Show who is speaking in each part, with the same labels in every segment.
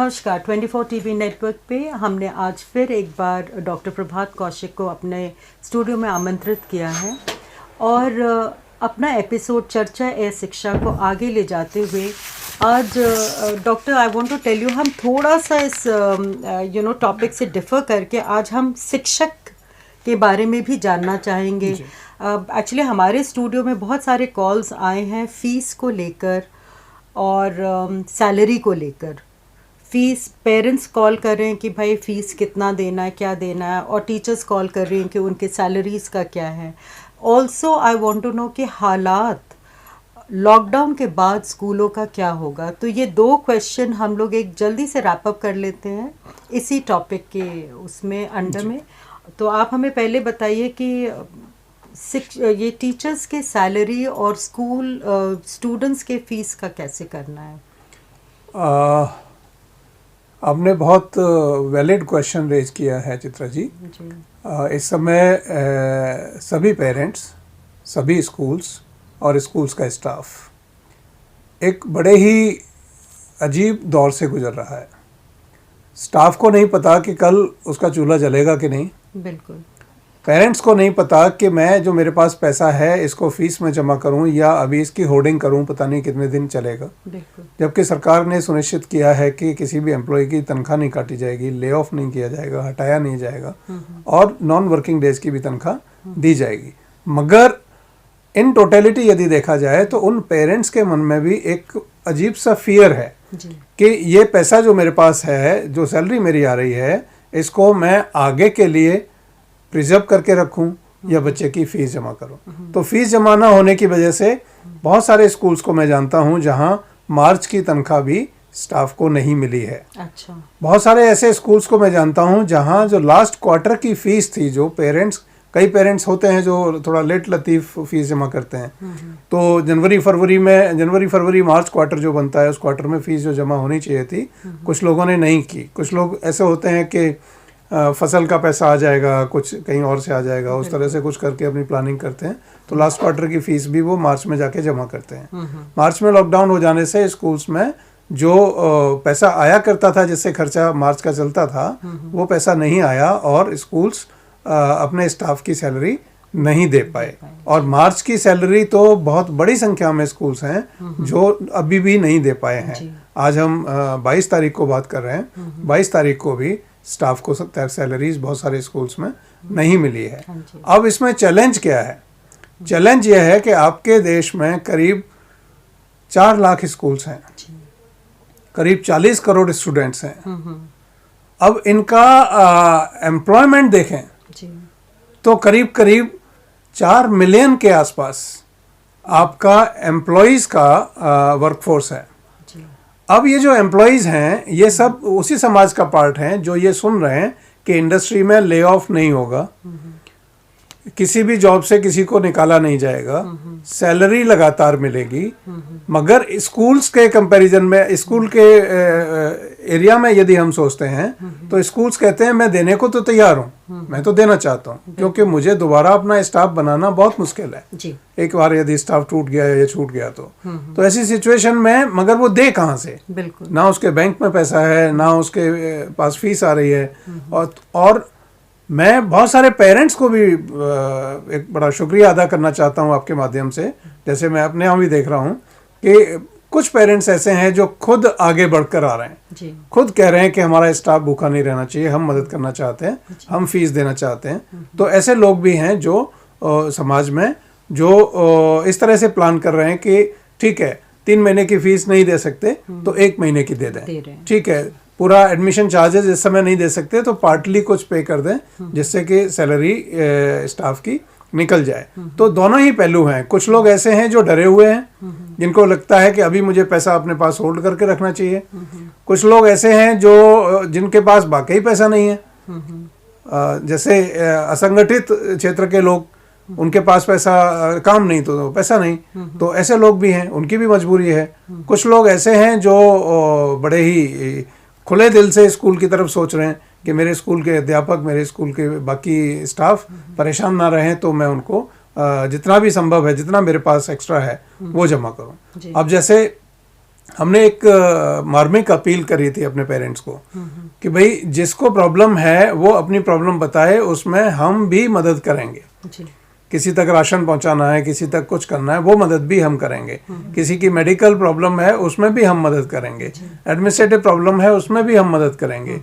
Speaker 1: नमस्कार। 24 TV network पे हमने आज फिर एक बार डॉक्टर प्रभात कौशिक को अपने स्टूडियो में आमंत्रित किया है और अपना एपिसोड चर्चा ए शिक्षा को आगे ले जाते हुए आज doctor I want to tell you, हम थोड़ा सा इस टॉपिक से डिफ़र करके आज हम शिक्षक के बारे में भी जानना चाहेंगे। एक्चुअली हमारे स्टूडियो में बहुत सारे कॉल्स आए हैं फ़ीस को लेकर और सैलरी को लेकर। फ़ीस, पेरेंट्स कॉल कर रहे हैं कि भाई फ़ीस कितना देना है, क्या देना है, और टीचर्स कॉल कर रहे हैं कि उनके सैलरीज़ का क्या है। Also I want to know कि हालात लॉकडाउन के बाद स्कूलों का क्या होगा। तो ये दो क्वेश्चन हम लोग एक जल्दी से रैप अप कर लेते हैं इसी टॉपिक के उसमें अंडर में। तो आप हमें पहले बताइए कि ये टीचर्स के सैलरी और स्कूल स्टूडेंट्स के फ़ीस का कैसे करना है।
Speaker 2: आपने बहुत वैलिड क्वेश्चन रेज किया है चित्रा जी। इस समय सभी पेरेंट्स, सभी स्कूल्स और स्कूल्स का स्टाफ एक बड़े ही अजीब दौर से गुजर रहा है। स्टाफ को नहीं पता कि कल उसका चूल्हा जलेगा कि नहीं।
Speaker 1: बिल्कुल।
Speaker 2: पेरेंट्स को नहीं पता कि मैं जो मेरे पास पैसा है इसको फीस में जमा करूं या अभी इसकी होर्डिंग करूं, पता नहीं कितने दिन चलेगा। जबकि सरकार ने सुनिश्चित किया है कि किसी भी एम्प्लॉय की तनख्वाह नहीं काटी जाएगी, ले ऑफ नहीं किया जाएगा, हटाया नहीं जाएगा और नॉन वर्किंग डेज की भी तनख्वाह दी जाएगी। मगर इन टोटलिटी यदि देखा जाए तो उन पेरेंट्स के मन में भी एक अजीब सा फियर है कि ये पैसा जो मेरे पास है, जो सैलरी मेरी आ रही है, इसको मैं आगे के लिए प्रिजर्व करके रखूं या बच्चे की फ़ीस जमा करूं। तो फीस जमा ना होने की वजह से बहुत सारे स्कूल्स को मैं जानता हूं जहां मार्च की तनख्वाह भी स्टाफ को नहीं मिली है।
Speaker 1: अच्छा। बहुत
Speaker 2: सारे ऐसे स्कूल्स को मैं जानता हूं जहां जो लास्ट क्वार्टर की फ़ीस थी, जो पेरेंट्स, कई पेरेंट्स होते हैं जो थोड़ा लेट लतीफ़ फ़ीस जमा करते हैं, तो जनवरी फरवरी मार्च क्वार्टर जो बनता है उस क्वार्टर में फ़ीस जो जमा होनी चाहिए थी, कुछ लोगों ने नहीं की। कुछ लोग ऐसे होते हैं कि फसल का पैसा आ जाएगा, कुछ कहीं और से आ जाएगा, उस तरह से कुछ करके अपनी प्लानिंग करते हैं, तो लास्ट क्वार्टर की फ़ीस भी वो मार्च में जाके जमा करते हैं। मार्च में लॉकडाउन हो जाने से स्कूल्स में जो पैसा आया करता था, जिससे खर्चा मार्च का चलता था, वो पैसा नहीं आया और स्कूल्स अपने स्टाफ की सैलरी नहीं दे पाए। और मार्च की सैलरी तो बहुत बड़ी संख्या में स्कूल्स हैं जो अभी भी नहीं दे पाए हैं। आज हम 22 तारीख को बात कर रहे हैं, 22 तारीख को भी स्टाफ को सैलरीज बहुत सारे स्कूल्स में नहीं मिली है। अब इसमें चैलेंज क्या है? चैलेंज यह है कि आपके देश में करीब 4 लाख स्कूल्स हैं, करीब 40 करोड़ स्टूडेंट्स हैं। अब इनका एम्प्लॉयमेंट देखें तो करीब 4 मिलियन के आसपास आपका एम्प्लॉयज़ का वर्कफोर्स है। अब ये जो एम्प्लॉयज़ हैं ये सब उसी समाज का पार्ट हैं जो ये सुन रहे हैं कि इंडस्ट्री में ले ऑफ नहीं होगा, किसी भी जॉब से किसी को निकाला नहीं जाएगा, सैलरी लगातार मिलेगी। मगर स्कूल्स के कंपैरिजन में, स्कूल के एरिया में यदि हम सोचते हैं तो स्कूल्स कहते हैं मैं देने को तो तैयार हूँ, मैं तो देना चाहता हूँ, क्योंकि मुझे दोबारा अपना स्टाफ बनाना बहुत मुश्किल है। एक बार यदि स्टाफ टूट गया या छूट गया तो ऐसी सिचुएशन में मगर वो दे कहाँ से? ना उसके बैंक में पैसा है, ना उसके पास फीस आ रही है। और मैं बहुत सारे पेरेंट्स को भी एक बड़ा शुक्रिया अदा करना चाहता हूँ आपके माध्यम से। जैसे मैं अपने यहाँ भी देख रहा हूँ कि कुछ पेरेंट्स ऐसे हैं जो खुद आगे बढ़कर आ रहे हैं, खुद कह रहे हैं कि हमारा स्टाफ भूखा नहीं रहना चाहिए, हम मदद करना चाहते हैं, हम फीस देना चाहते हैं। तो ऐसे लोग भी हैं जो समाज में जो इस तरह से प्लान कर रहे हैं कि ठीक है 3 महीने की फीस नहीं दे सकते तो 1 महीने की दे दें, ठीक है, पूरा एडमिशन चार्जेस इस समय नहीं दे सकते तो पार्टली कुछ पे कर दें जिससे कि सैलरी स्टाफ की निकल जाए। तो दोनों ही पहलू हैं। कुछ लोग ऐसे हैं जो डरे हुए हैं, जिनको लगता है कि अभी मुझे पैसा अपने पास होल्ड करके रखना चाहिए। कुछ लोग ऐसे हैं जो जिनके पास वाकई पैसा नहीं है, जैसे असंगठित क्षेत्र के लोग, उनके पास पैसा, काम नहीं तो पैसा नहीं, तो ऐसे लोग भी हैं, उनकी भी मजबूरी है। कुछ लोग ऐसे हैं जो बड़े ही खुले दिल से स्कूल की तरफ सोच रहे हैं कि मेरे स्कूल के अध्यापक, मेरे स्कूल के बाकी स्टाफ परेशान ना रहें, तो मैं उनको जितना भी संभव है, जितना मेरे पास एक्स्ट्रा है वो जमा करूं। अब जैसे हमने एक मार्मिक अपील करी थी अपने पेरेंट्स को कि भाई जिसको प्रॉब्लम है वो अपनी प्रॉब्लम बताए, उसमें हम भी मदद करेंगे
Speaker 1: जी।
Speaker 2: किसी तक राशन पहुंचाना है, किसी तक कुछ करना है, वो मदद भी हम करेंगे। किसी की मेडिकल प्रॉब्लम है उसमें भी हम मदद करेंगे, एडमिनिस्ट्रेटिव प्रॉब्लम है उसमें भी हम मदद करेंगे।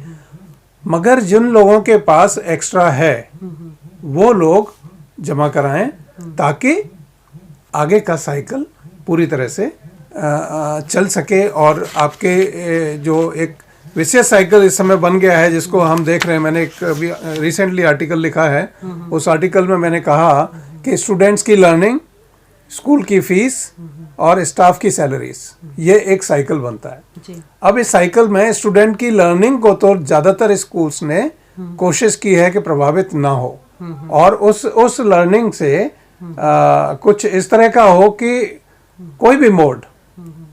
Speaker 2: मगर जिन लोगों के पास एक्स्ट्रा है वो लोग जमा कराएं ताकि आगे का साइकिल पूरी तरह से चल सके और आपके जो एक विशेष साइकिल इस समय बन गया है जिसको हम देख रहे हैं। मैंने एक अभी रिसेंटली आर्टिकल लिखा है, उस आर्टिकल में मैंने कहा कि स्टूडेंट्स की लर्निंग, स्कूल की फीस और स्टाफ की सैलरीज, ये एक साइकिल बनता है
Speaker 1: जी।
Speaker 2: अब इस साइकिल में स्टूडेंट की लर्निंग को तो ज़्यादातर स्कूल्स ने कोशिश की है कि प्रभावित ना हो और उस लर्निंग से कुछ इस तरह का हो कि कोई भी मोड,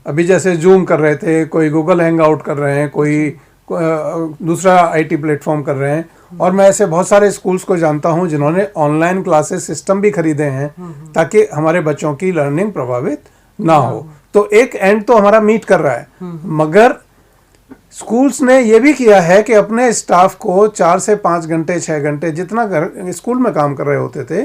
Speaker 2: अभी जैसे जूम कर रहे थे, कोई गूगल हैंग आउट कर रहे हैं, कोई दूसरा आईटी प्लेटफॉर्म कर रहे हैं, और मैं ऐसे बहुत सारे स्कूल्स को जानता हूं जिन्होंने ऑनलाइन क्लासेस सिस्टम भी खरीदे हैं ताकि हमारे बच्चों की लर्निंग प्रभावित ना हो। तो एक एंड तो हमारा मीट कर रहा है, मगर स्कूल्स ने ये भी किया है कि अपने स्टाफ को 4 से 5 घंटे 6 घंटे जितना घर स्कूल में काम कर रहे होते थे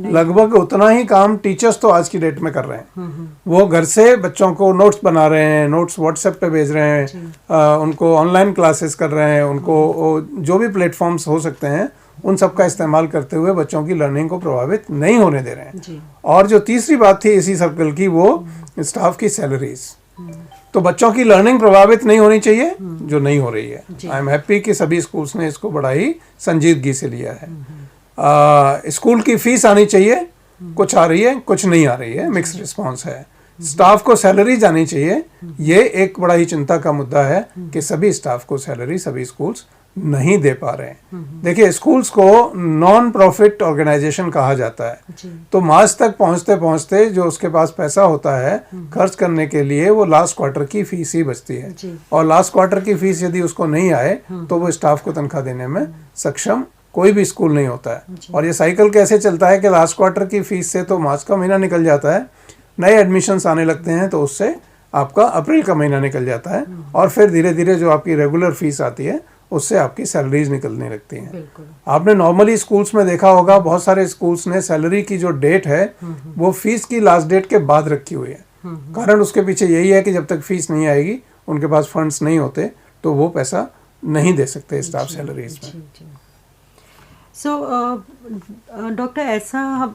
Speaker 2: लगभग उतना ही काम टीचर्स तो आज की डेट में कर रहे हैं। वो घर से बच्चों को नोट्स बना रहे हैं, नोट्स व्हाट्सएप पे भेज रहे हैं, उनको ऑनलाइन क्लासेस कर रहे हैं, उनको जो भी प्लेटफॉर्म्स हो सकते हैं उन सब का इस्तेमाल करते हुए बच्चों की लर्निंग को प्रभावित नहीं होने दे रहे हैं। और जो तीसरी बात थी इसी सर्कल की, वो स्टाफ की सैलरीज। तो बच्चों की लर्निंग प्रभावित नहीं होनी चाहिए, जो नहीं हो रही है। आई एम हैप्पी कि सभी स्कूल्स ने इसको बड़ा ही संजीदगी से लिया है। स्कूल की फीस आनी चाहिए, कुछ आ रही है कुछ नहीं आ रही है, मिक्स रिस्पांस है। स्टाफ को सैलरी जानी चाहिए, ये एक बड़ा ही चिंता का मुद्दा है कि सभी स्टाफ को सैलरी सभी स्कूल्स नहीं दे पा रहे हैं। देखिए, स्कूल्स को नॉन प्रॉफिट ऑर्गेनाइजेशन कहा जाता है, तो मार्च तक पहुंचते पहुंचते जो उसके पास पैसा होता है खर्च करने के लिए, वो लास्ट क्वार्टर की फीस ही बचती है। और लास्ट क्वार्टर की फीस यदि उसको नहीं आए तो वो स्टाफ को तनख्वाह देने में सक्षम कोई भी स्कूल नहीं होता है। और ये साइकिल कैसे चलता है कि लास्ट क्वार्टर की फीस से तो मार्च का महीना निकल जाता है, नए एडमिशन्स आने लगते हैं तो उससे आपका अप्रैल का महीना निकल जाता है, और फिर धीरे धीरे जो आपकी रेगुलर फीस आती है उससे आपकी सैलरीज निकलने लगती हैं। आपने नॉर्मली स्कूल्स में देखा होगा, बहुत सारे स्कूल्स ने सैलरी की जो डेट है वो फीस की लास्ट डेट के बाद रखी हुई है। कारण उसके पीछे यही है कि जब तक फीस नहीं आएगी उनके पास फंड्स नहीं होते तो वो पैसा नहीं दे सकते स्टाफ सैलरीज में।
Speaker 1: सो डॉक्टर, ऐसा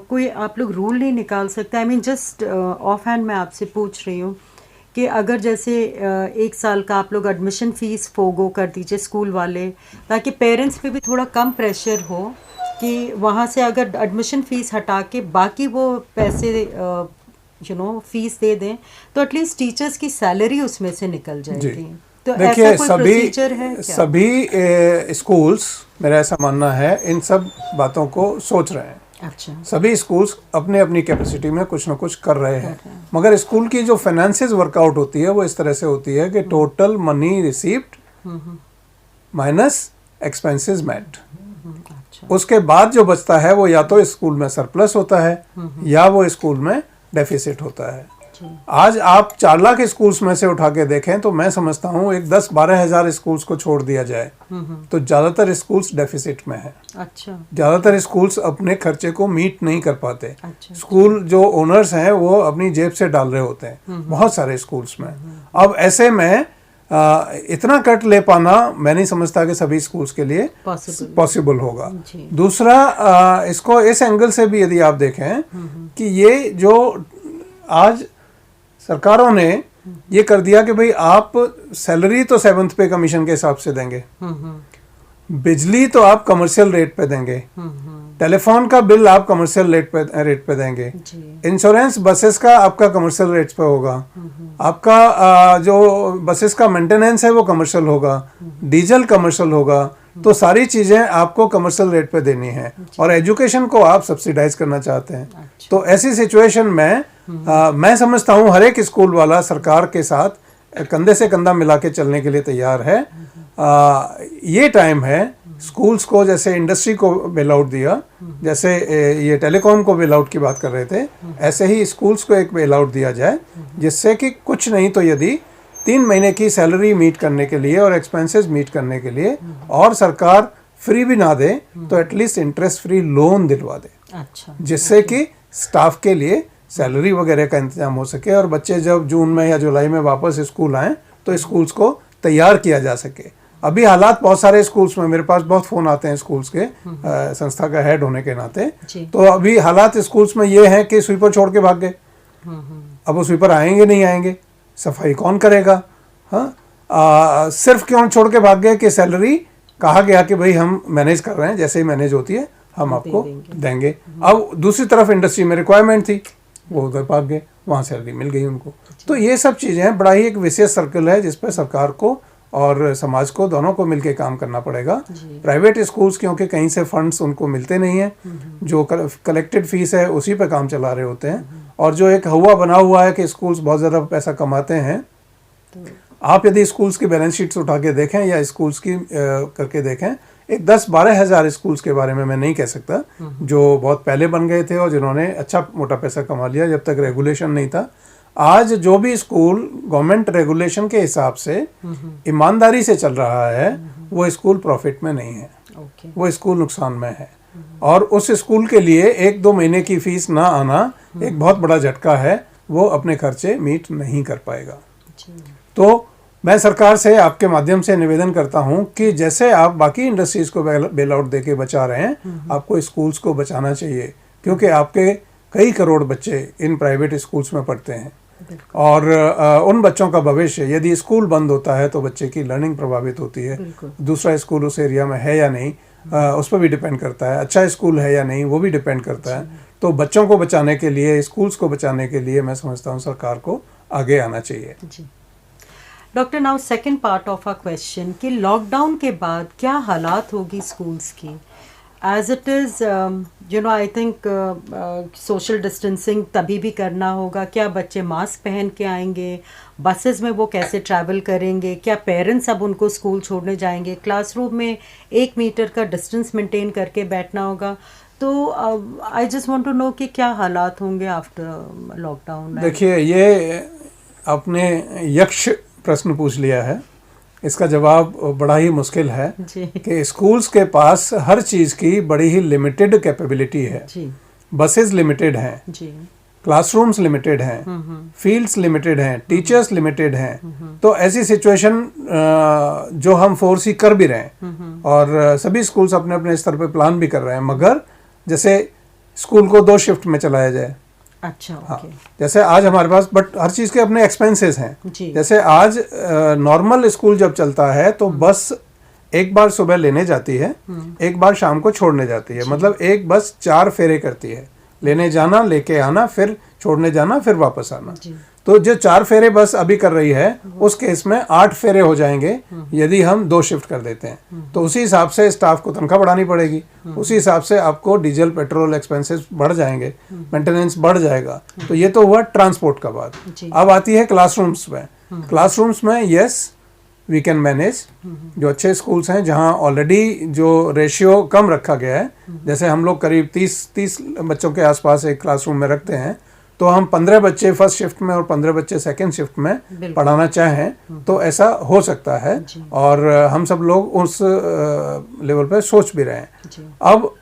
Speaker 1: कोई आप लोग रूल नहीं निकाल सकते? I mean just of hand मैं आपसे पूछ रही हूँ कि अगर जैसे 1 साल का आप लोग एडमिशन फ़ीस फोगो कर दीजिए स्कूल वाले, ताकि पेरेंट्स पे भी थोड़ा कम प्रेशर हो कि वहाँ से अगर एडमिशन फ़ीस हटा के बाकी वो पैसे फ़ीस दे दें तो एटलीस्ट टीचर्स की सैलरी उसमें से निकल जाएगी। तो
Speaker 2: देखिए,
Speaker 1: ऐसा कोई प्रोसीजर है क्या?
Speaker 2: सभी स्कूल्स, मेरा ऐसा मानना है, इन सब बातों को सोच रहे हैं।
Speaker 1: अच्छा।
Speaker 2: सभी स्कूल्स अपने अपनी कैपेसिटी में कुछ ना कुछ कर रहे हैं, मगर स्कूल की जो फाइनेंसेस वर्कआउट होती है वो इस तरह से होती है कि total money received minus expenses met. उसके बाद जो बचता है वो या तो स्कूल में सरप्लस होता है या वो स्कूल में डेफिसिट होता है। आज आप 4 लाख स्कूल्स में से उठा के देखें तो मैं समझता हूँ एक 10-12 हज़ार स्कूल्स को छोड़ दिया जाए तो ज़्यादातर स्कूल्स डेफिसिट में है।
Speaker 1: अच्छा।
Speaker 2: ज़्यादातर स्कूल्स अपने खर्चे को मीट नहीं कर पाते।
Speaker 1: अच्छा।
Speaker 2: स्कूल जो ओनर्स हैं वो अपनी जेब से डाल रहे होते हैं बहुत सारे स्कूल्स में। अब ऐसे में इतना कट ले पाना मैं नहीं समझता कि सभी स्कूल्स के लिए पॉसिबल होगा। दूसरा, इसको इस एंगल से भी यदि आप देखें कि ये जो आज सरकारों ने ये कर दिया कि भाई आप सैलरी तो 7th पे कमीशन के हिसाब से देंगे, बिजली तो आप कमर्शियल रेट पे देंगे, टेलीफोन का बिल आप कमर्शियल रेट पे देंगे, इंश्योरेंस बसेस का आपका कमर्शियल रेट पे होगा, आपका जो बसेस का मेंटेनेंस है वो कमर्शियल होगा, डीजल कमर्शियल होगा, तो सारी चीजें आपको कमर्शियल रेट पे देनी है और एजुकेशन को आप सब्सिडाइज करना चाहते हैं। तो ऐसी सिचुएशन में मैं समझता हूँ हर एक स्कूल वाला सरकार के साथ कंधे से कंधा मिला के चलने के लिए तैयार है। ये टाइम है स्कूल्स को जैसे इंडस्ट्री को बेल आउट दिया, जैसे ये टेलीकॉम को बेल आउट की बात कर रहे थे, ऐसे ही स्कूल्स को एक बेल आउट दिया जाए, जिससे कि कुछ नहीं तो यदि 3 महीने की सैलरी मीट करने के लिए और एक्सपेंसेस मीट करने के लिए और सरकार फ्री भी ना दे तो एटलीस्ट इंटरेस्ट फ्री लोन दिलवा दे,
Speaker 1: अच्छा,
Speaker 2: जिससे कि स्टाफ के लिए सैलरी वगैरह का इंतजाम हो सके और बच्चे जब जून में या जुलाई में वापस स्कूल आएँ तो स्कूल्स को तैयार किया जा सके। अभी हालात बहुत सारे स्कूल्स में, मेरे पास बहुत फ़ोन आते हैं स्कूल्स के संस्था का हेड होने के नाते, तो अभी हालात स्कूल्स में ये हैं कि स्वीपर छोड़ के भाग गए। अब वो स्वीपर आएंगे नहीं आएंगे, सफाई कौन करेगा? हाँ, सिर्फ क्यों छोड़ के भाग गए कि सैलरी कहा गया कि भाई हम मैनेज कर रहे हैं, जैसे ही मैनेज होती है हम आपको देंगे। अब दूसरी तरफ इंडस्ट्री में रिक्वायरमेंट थी, वो उधर भाग गए, वहाँ सैलरी मिल गई उनको। तो ये सब चीज़ें हैं, बड़ा ही एक विशेष सर्कल है जिस पर सरकार को और समाज को दोनों को मिलकर काम करना पड़ेगा। प्राइवेट स्कूल्स क्योंकि कहीं से फंड्स उनको मिलते नहीं हैं, जो कलेक्टेड फीस है उसी पे काम चला रहे होते हैं, और जो एक हवा बना हुआ है कि स्कूल्स बहुत ज़्यादा पैसा कमाते हैं। आप यदि स्कूल्स की बैलेंस शीट्स उठा के देखें या स्कूल्स की करके देखें, एक 10-12 हज़ार स्कूल्स के बारे में मैं नहीं कह सकता जो बहुत पहले बन गए थे और जिन्होंने अच्छा मोटा पैसा कमा लिया जब तक रेगुलेशन नहीं था। आज जो भी स्कूल गवर्नमेंट रेगुलेशन के हिसाब से ईमानदारी से चल रहा है वो स्कूल प्रॉफिट में नहीं है, वो स्कूल नुकसान में है, और उस स्कूल के लिए 1-2 महीने की फीस ना आना एक बहुत बड़ा झटका है, वो अपने खर्चे मीट नहीं कर पाएगा। तो मैं सरकार से आपके माध्यम से निवेदन करता हूं कि जैसे आप बाकी इंडस्ट्रीज को बेल आउट देके बचा रहे हैं, आपको स्कूल्स को बचाना चाहिए, क्योंकि आपके कई करोड़ बच्चे इन प्राइवेट स्कूल्स में पढ़ते हैं, और उन बच्चों का भविष्य, यदि स्कूल बंद होता है तो बच्चे की लर्निंग प्रभावित होती है, दूसरा स्कूल उस एरिया में है या नहीं उस पर भी डिपेंड करता है, अच्छा स्कूल है या नहीं वो भी डिपेंड करता है। तो बच्चों को बचाने के लिए, स्कूल्स को बचाने के लिए मैं समझता हूँ सरकार को आगे आना चाहिए।
Speaker 1: Doctor, now second part of our question कि लॉकडाउन के बाद क्या हालात होगी स्कूल्स की? As it is I think social distancing तभी भी करना होगा। क्या बच्चे मास्क पहन के आएंगे? बसेस में वो कैसे ट्रैवल करेंगे? क्या पेरेंट्स अब उनको स्कूल छोड़ने जाएंगे? क्लासरूम में 1 मीटर का डिस्टेंस मेंटेन करके बैठना होगा। तो I just want to know कि क्या हालात होंगे आफ्टर लॉकडाउन।
Speaker 2: देखिए, ये आपने यक्ष प्रश्न पूछ लिया है, इसका जवाब बड़ा ही मुश्किल है कि स्कूल्स के पास हर चीज़ की बड़ी ही लिमिटेड कैपेबिलिटी है। बसेस लिमिटेड हैं, क्लासरूम्स लिमिटेड हैं, फील्ड्स लिमिटेड हैं, टीचर्स लिमिटेड हैं। तो ऐसी सिचुएशन जो हम फोर्स ही कर भी रहे हैं और सभी स्कूल्स अपने अपने स्तर पे प्लान भी कर रहे हैं, मगर जैसे स्कूल को 2 शिफ्ट में चलाया जाए।
Speaker 1: अच्छा,
Speaker 2: हाँ, जैसे आज हमारे पास बट हर चीज़ के अपने एक्सपेंसेस हैं। जैसे आज नॉर्मल स्कूल जब चलता है तो बस एक बार सुबह लेने जाती है, एक बार शाम को छोड़ने जाती है, मतलब एक बस 4 फेरे करती है, लेने जाना, लेके आना, फिर छोड़ने जाना, फिर वापस आना। तो जो 4 फेरे बस अभी कर रही है उस केस में 8 फेरे हो जाएंगे यदि हम 2 शिफ्ट कर देते हैं। तो उसी हिसाब से स्टाफ को तनख्वाह बढ़ानी पड़ेगी, उसी हिसाब से आपको डीजल पेट्रोल एक्सपेंसेस बढ़ जाएंगे, मेंटेनेंस बढ़ जाएगा। तो ये तो हुआ ट्रांसपोर्ट का बात। अब आती है क्लासरूम्स में। क्लासरूम्स में यस वी कैन मैनेज। जो अच्छे स्कूल्स हैं जहाँ ऑलरेडी जो रेशियो कम रखा गया है, जैसे हम लोग करीब 30 बच्चों के आसपास एक क्लासरूम में रखते हैं, तो हम 15 बच्चे फर्स्ट शिफ्ट में और 15 बच्चे सेकंड शिफ्ट में पढ़ाना चाहें तो ऐसा हो सकता है, और हम सब लोग उस लेवल पे सोच भी रहे हैं। अब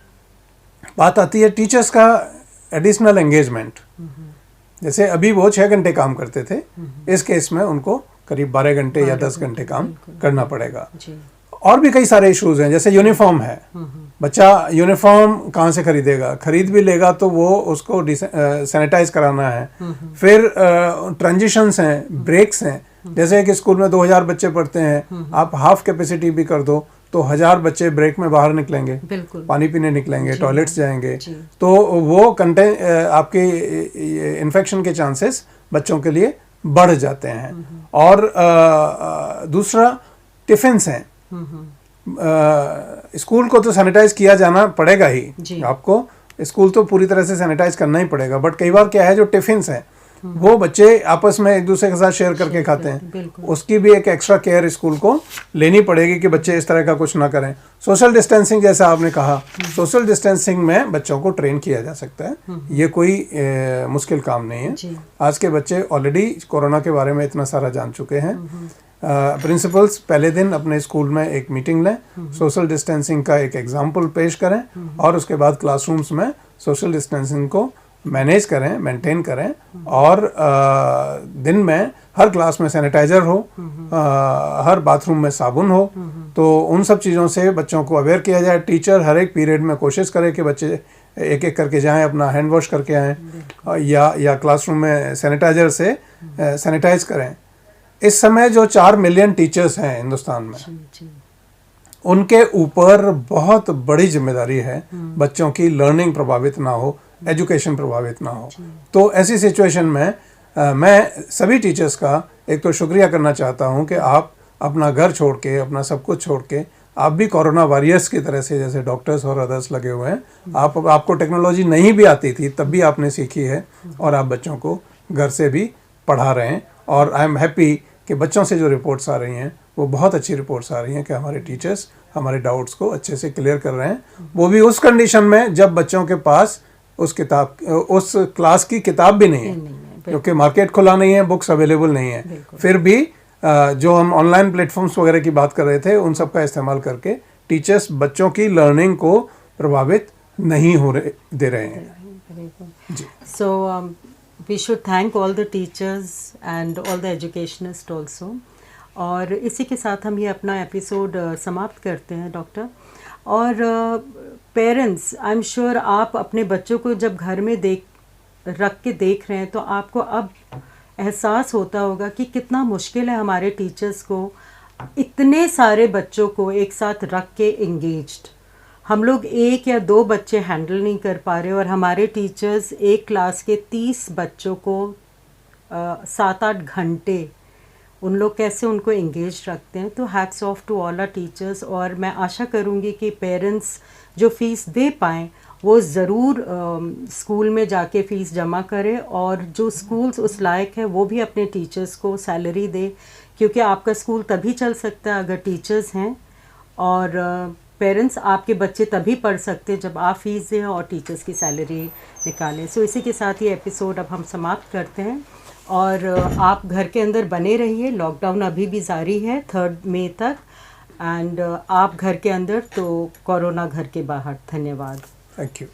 Speaker 2: बात आती है टीचर्स का एडिशनल एंगेजमेंट। जैसे अभी वो 6 घंटे काम करते थे, इस केस में उनको करीब 12 घंटे या 10 घंटे काम करना पड़ेगा। और भी कई सारे इश्यूज हैं, जैसे यूनिफॉर्म है। बच्चा यूनिफॉर्म कहाँ से खरीदेगा? खरीद भी लेगा तो वो उसको सैनिटाइज कराना है। फिर ट्रांजिशंस हैं, ब्रेक्स हैं। जैसे कि स्कूल में 2000 बच्चे पढ़ते हैं, आप हाफ कैपेसिटी भी कर दो तो 1000 बच्चे ब्रेक में बाहर निकलेंगे, पानी पीने निकलेंगे, टॉयलेट्स जाएंगे, तो वो आपके इन्फेक्शन के चांसेस बच्चों के लिए बढ़ जाते हैं। और दूसरा टिफिन्स हैं। स्कूल को तो सैनिटाइज किया जाना पड़ेगा ही, आपको स्कूल तो पूरी तरह से सैनिटाइज करना ही पड़ेगा, बट कई बार क्या है जो टिफिन्स हैं वो बच्चे आपस में एक दूसरे के साथ शेयर करके खाते हैं, उसकी भी एक एक्स्ट्रा केयर स्कूल को लेनी पड़ेगी कि बच्चे इस तरह का कुछ ना करें। सोशल डिस्टेंसिंग जैसा आपने कहा, सोशल डिस्टेंसिंग में बच्चों को ट्रेन किया जा सकता है, ये कोई मुश्किल काम नहीं है। आज के बच्चे ऑलरेडी कोरोना के बारे में इतना सारा जान चुके हैं। प्रिंसिपल्स पहले दिन अपने स्कूल में एक मीटिंग लें, सोशल डिस्टेंसिंग का एक एग्जाम्पल पेश करें और उसके बाद क्लासरूम्स में सोशल डिस्टेंसिंग को मैनेज करें, मेंटेन करें और दिन में हर क्लास में सैनिटाइजर हो, हर बाथरूम में साबुन हो, तो उन सब चीज़ों से बच्चों को अवेयर किया जाए। टीचर हर एक पीरियड में कोशिश करे कि बच्चे एक एक करके जाएं, अपना हैंड वॉश करके आएँ या क्लासरूम में सैनिटाइजर से सैनिटाइज करें। इस समय जो 4 मिलियन टीचर्स हैं हिंदुस्तान में, उनके ऊपर बहुत बड़ी जिम्मेदारी है बच्चों की लर्निंग प्रभावित ना हो, एजुकेशन प्रभावित ना हो। तो ऐसी सिचुएशन में मैं सभी टीचर्स का एक तो शुक्रिया करना चाहता हूं कि आप अपना घर छोड़ के, अपना सब कुछ छोड़ के, आप भी कोरोना वॉरियर्स की तरह से, जैसे डॉक्टर्स और अदर्स लगे हुए हैं, आपको टेक्नोलॉजी नहीं भी आती थी तब भी आपने सीखी है और आप बच्चों को घर से भी पढ़ा रहे हैं। और आई एम हैप्पी कि बच्चों से जो रिपोर्ट्स आ रही हैं वो बहुत अच्छी रिपोर्ट्स आ रही हैं कि हमारे टीचर्स हमारे डाउट्स को अच्छे से क्लियर कर रहे हैं, वो भी उस कंडीशन में जब बच्चों के पास उस क्लास की किताब भी नहीं है, क्योंकि मार्केट खुला नहीं है, बुक्स अवेलेबल नहीं है। फिर भी जो हम ऑनलाइन प्लेटफॉर्म्स वगैरह की बात कर रहे थे, उन सब का इस्तेमाल करके टीचर्स बच्चों की लर्निंग को प्रभावित नहीं दे रहे हैं। जी।
Speaker 1: So we should thank all the teachers and all the educationists also. और इसी के साथ हम ये अपना एपिसोड समाप्त करते हैं डॉक्टर। और पेरेंट्स, आई एम श्योर आप अपने बच्चों को जब घर में रख के देख रहे हैं तो आपको अब एहसास होता होगा कि कितना मुश्किल है हमारे टीचर्स को इतने सारे बच्चों को एक साथ रख के एंगेज्ड। हम लोग 1 या 2 बच्चे हैंडल नहीं कर पा रहे और हमारे टीचर्स एक क्लास के 30 बच्चों को 7-8 घंटे उन लोग कैसे उनको एंगेज रखते हैं। तो hats off to all our teachers. और मैं आशा करूँगी कि पेरेंट्स जो फ़ीस दे पाएँ वो ज़रूर स्कूल में जाके फ़ीस जमा करें, और जो स्कूल्स उस लायक है वो भी अपने टीचर्स को सैलरी दे, क्योंकि आपका स्कूल तभी चल सकता है अगर टीचर्स हैं, और पेरेंट्स आपके बच्चे तभी पढ़ सकते हैं जब आप फ़ीस दें और टीचर्स की सैलरी निकालें। सो इसी के साथ ये एपिसोड अब हम समाप्त करते हैं, और आप घर के अंदर बने रहिए। लॉकडाउन अभी भी जारी है 3 मई तक, एंड आप घर के अंदर तो कोरोना घर के बाहर। धन्यवाद।
Speaker 2: Thank you.